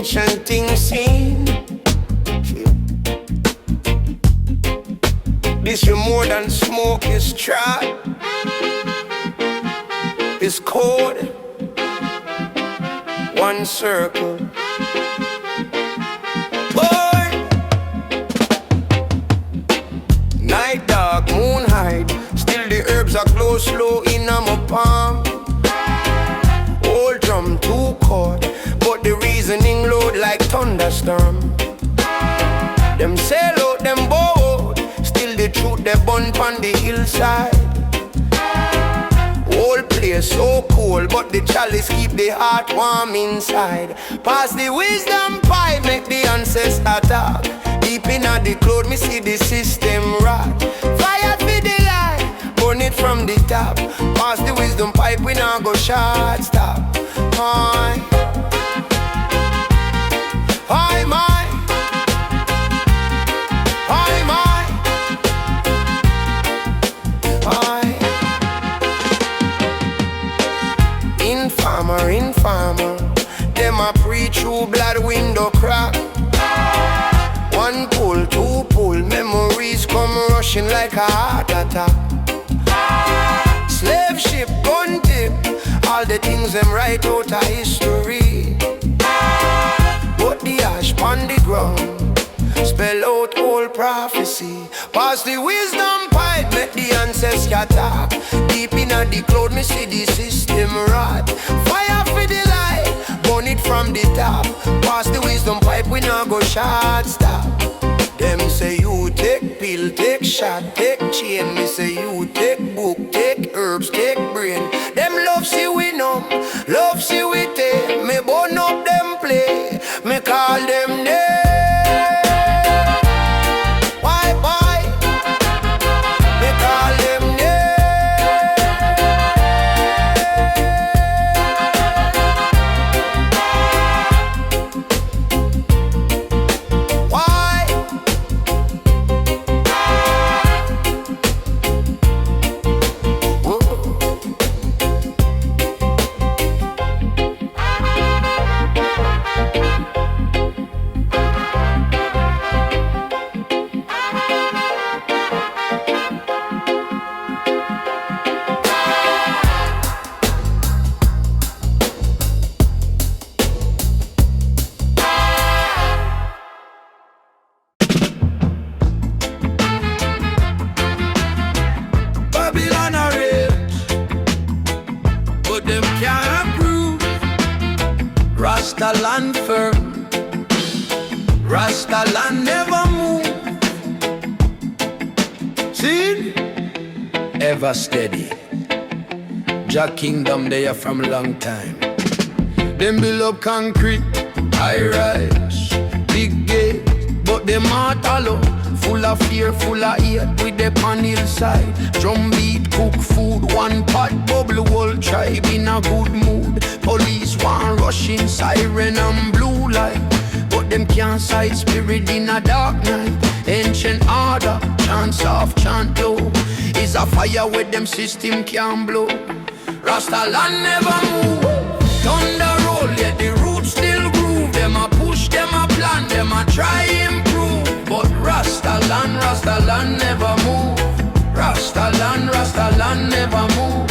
ancient things seen. This you more than smoke is tried. It's code, one circle. Boy, night dark, moon hide. Still the herbs are glow slow in my palm. Old drum too cold, but the reasoning load like thunderstorm. Them sail out, them bold. Still the truth they burn on the hillside. Whole place so cold, but the chalice keep the heart warm inside. Pass the wisdom pipe, make the ancestor talk. Deep in the cloud, me see the system rock. Fire for the light, burn it from the top. Pass the wisdom pipe, we now go short stop. Hi, hi, my, hi, my, hi. Informer, them a preach through blood window crack. One pull, two pull, memories come rushing like a heart attack. Slave ship, gun tip, all the things them write out of history. But the ash on the ground spell out old prophecy. Pass the wisdom pipe, make the ancestor talk. Deep in the cloud, me see the system rot. Fire for the light, burn it from the top. Pass the wisdom pipe, we now go short stop. Them say you take pill, take shot, take chain. Me say you take book, take herbs, take brain. Them love see we numb, love see we take. Me burn up them play, me call them name. Rasta land firm, Rasta land never move. See, ever steady. Jah kingdom there from long time. Them build up concrete, high rise, big gate, but them heart hollow, full of fear, full of hate with the pan hillside. Drum beat, cook food, one pot bubble, whole tribe in a good mood. Police want rushing, siren and blue light, but them can't sight spirit in a dark night. Ancient order, chant off, chant low, is a fire where them system can't blow. Rasta land never move, thunder roll, yet the roots still groove. Them a push, them a plan, them a try improve. But Rasta land never move. Rasta land never move.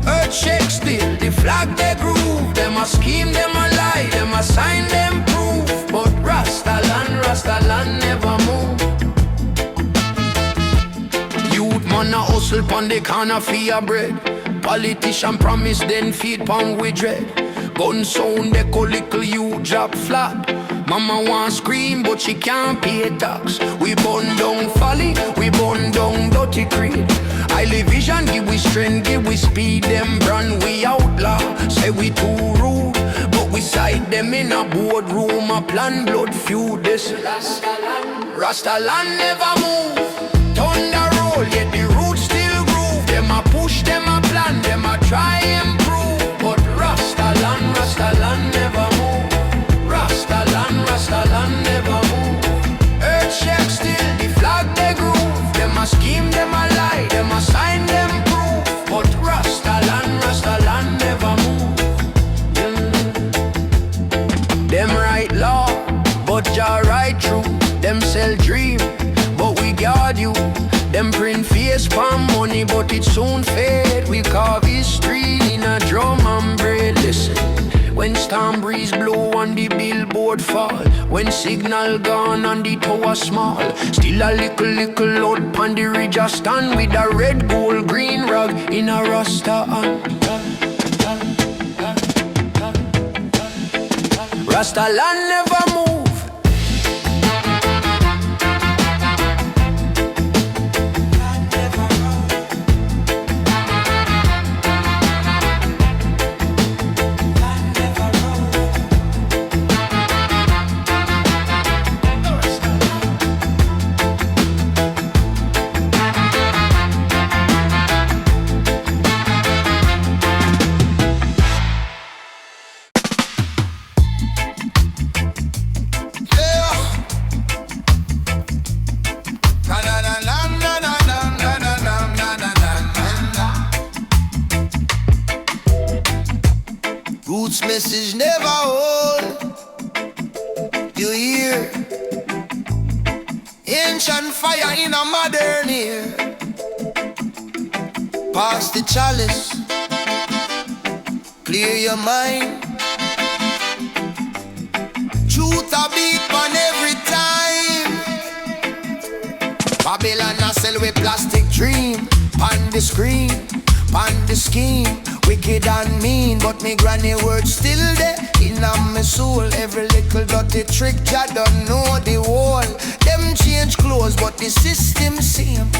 Earth shake still, the flag they groove. Them a scheme, them a lie, them a sign, them proof. But Rasta land never move. Youth man a hustle pon the corner for your bread. Politician promise then feed pon we dread. Gun sound echo little you drop flat. Mama want scream but she can't pay tax. We burn down folly, we burn down dirty creed. Highly vision give we strength, give we speed. Them brand we outlaw, say we too rude, but we side them in a boardroom. A plan blood feud. This Rasta land never move. Thunder roll yet the roots still groove. Them a push, them a plan, them a try improve. But Rasta land never move. Rasta land never move. Earth shake still, the flag they groove. Them a scheme, them a lie, them a sign, them proof. But Rasta land never move. Them right law unfed. We carve history in a drum and braid. Listen, when storm breeze blow on the billboard fall, when signal gone and the tower small, still a little loud pon the ridge a stand with a red, gold, green rag in a Rasta hand. Rasta land never move. Roots message never old. You hear? Ancient fire in a modern ear. Pass the chalice, clear your mind. Truth a beat on every time. Babylon a sell with plastic dream. On the screen, on the scheme. Wicked and mean, but me granny words still there in my soul. Every little dirty trick, ya don't know the whole. Them change clothes, but the system same.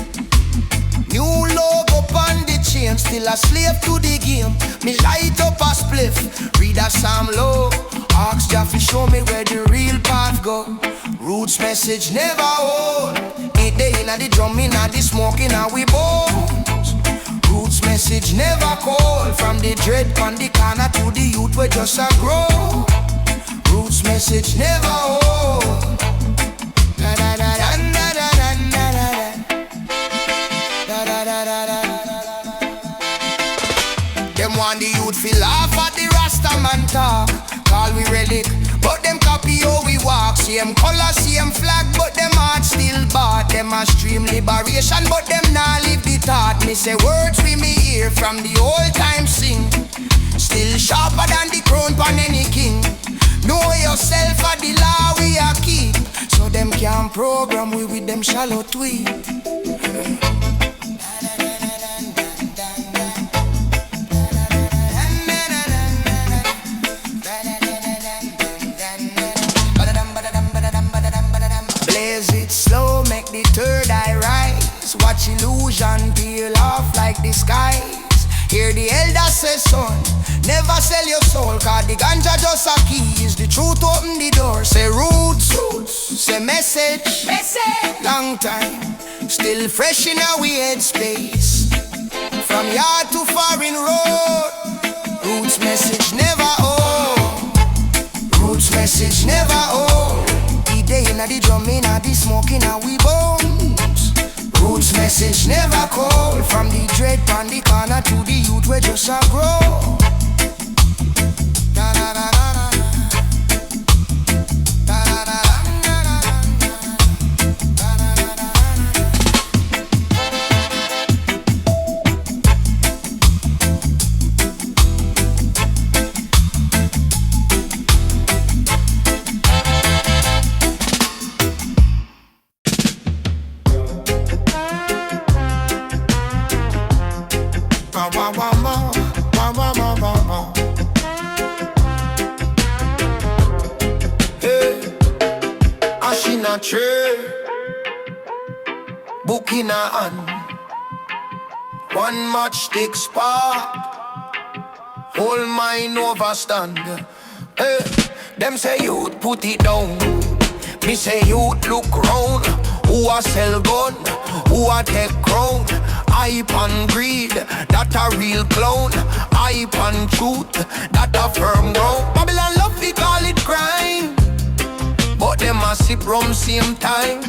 New logo on the chain, still a slave to the game. Me light up a spliff, read a psalm low. Ask Jaffe, show me where the real path go. Roots message never old. It day in the drum, in the smoke, in we bones. Roots message never cold. From the dread on the corner to the youth we just a grow. Roots message never old. Da da da da da da da da da da da da. Them want the youth feel laugh at the Rasta man talk. Call we relic, but them copy how we walk. Same color, same flag, but them heart still bought. Them a stream liberation, but them nah live the thought. Me say words we me hear from the old time sing. Still sharper than the crown pan any king. Know yourself at the law we a keep. So them can't program we with them shallow tweet. Slow, make the third eye rise. Watch illusion peel off like the skies. Hear the elder say, son, never sell your soul, cause the ganja just a key. Is the truth open the door. Say roots, say message, long time, still fresh in our headspace. From yard to foreign road, roots message never old. Roots message never old. Day in the drum, in the smoke, in we bones. Roots message never cold. From the dread on the corner to the youth we just a grow. Da da da da da. Da da da da da. Da da da da. True. Book in a hand. One matchstick spark. Whole mind overstand. Hey. Them say you'd put it down. Me say you'd look round. Who a sell gun? Who a take crown? Hype and greed, that a real clown. Hype and truth, that a firm ground. Babylon love we call it crime, but them a sip rum same time.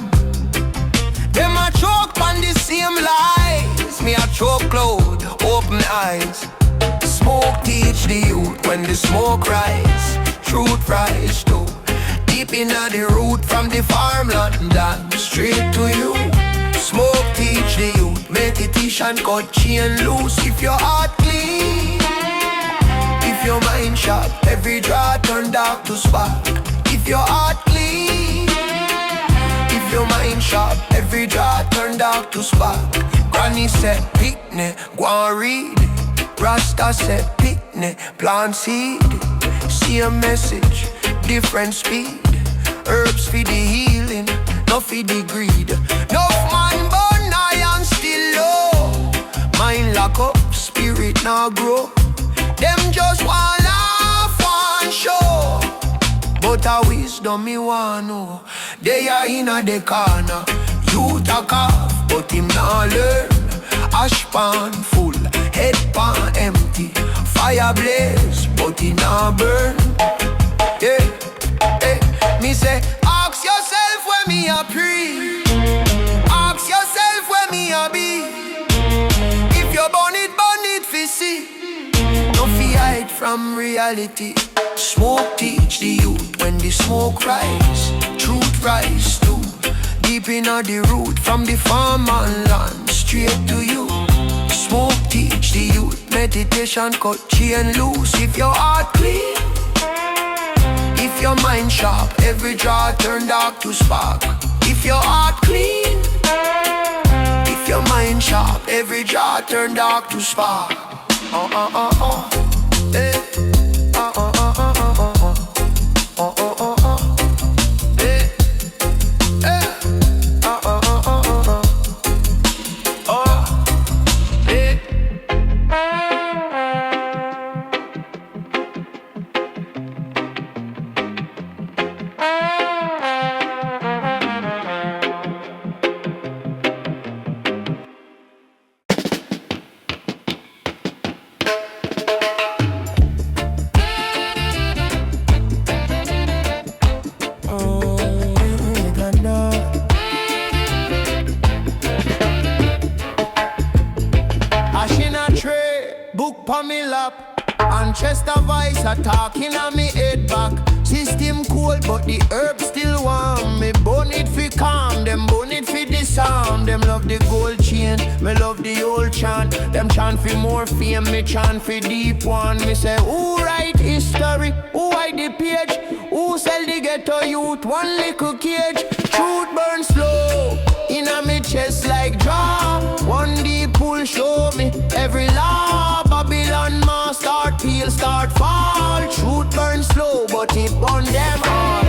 Them a choke on the same lies. Me a choke cloud, open eyes. Smoke teach the youth when the smoke rise. Truth rise too. Deep inna the root from the farmland down straight to you. Smoke teach the youth, meditation cut chain loose. If your heart clean, if your mind sharp, every draw turn dark to spark. If your heart clean, if your mind sharp, every draw turn dark to spark. Granny said, picnic, go and read. Rasta said, picnic, plant seed. See a message, different speed. Herbs for the healing, not for the greed. Enough man burn high and still low. Mind lock up, spirit now grow. Them just want laugh, one show. But a wisdom me want know. They are in a the corner. Youth a cough, but him not learn. Ash pan full, head pan empty. Fire blaze, but he not burn. Yeah, yeah. Me say, ask yourself where me a pre. Ask yourself where me a be. If you burn it fi see. No fi hide from reality. Smoke teach the youth when the smoke rise. Truth rise too. Deep inna the root, from the farm and land straight to you. Smoke teach the youth, meditation cut chain loose. If your heart clean, if your mind sharp, every draw turn dark to spark. If your heart clean, if your mind sharp, every draw turn dark to spark. Eh. Manchester voice a talking on me head back. System cold but the herb still warm. Me burn it fi calm, them burn it fi disarm. Them love the gold chain, me love the old chant. Them chant fi more fame, me chant fi deep one. Me say who write history, who write the page, who sell the ghetto youth one little cage. Truth burn slow, inna me chest like draw. One deep pull show me every law. Babylon must start peel, start fall. Truth burn slow, but it burn them all.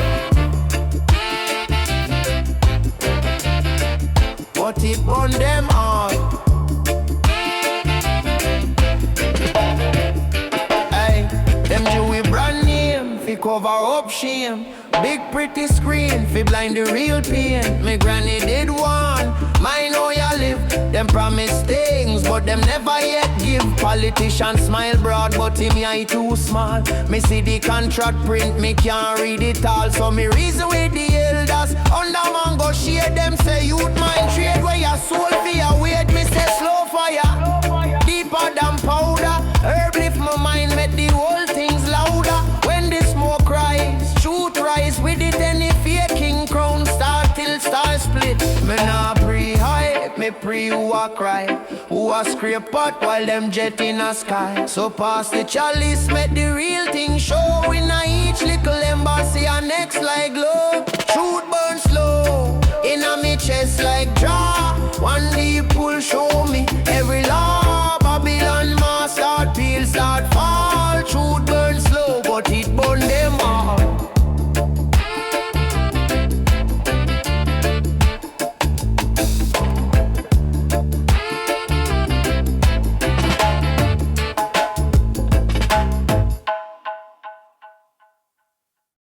But it burn them all. Hey, them Jewy brand name, fi cover up shame. Big pretty screen, fi blind the real pain. Me granny did one, mine how you live. Them promise things, but them never yet give. Politicians smile broad, but him eye too small. Me see the contract print, me can't read it all. So me reason with the elders, under mango shade. Them say youth mind trade, where your soul for your weight. Me say slow fire, deeper than powder. Herb lift my mind, make the whole things louder. When the smoke rise, truth rise with it. Any fake king crown start till star split. Me nah pre-hype, me pre who a cry, who a scrape pot while them jet in a sky. So pass the chalice, make the real thing show. In a each little embassy and next like glow. Truth burn slow, in a me chest like draw. One deep pull show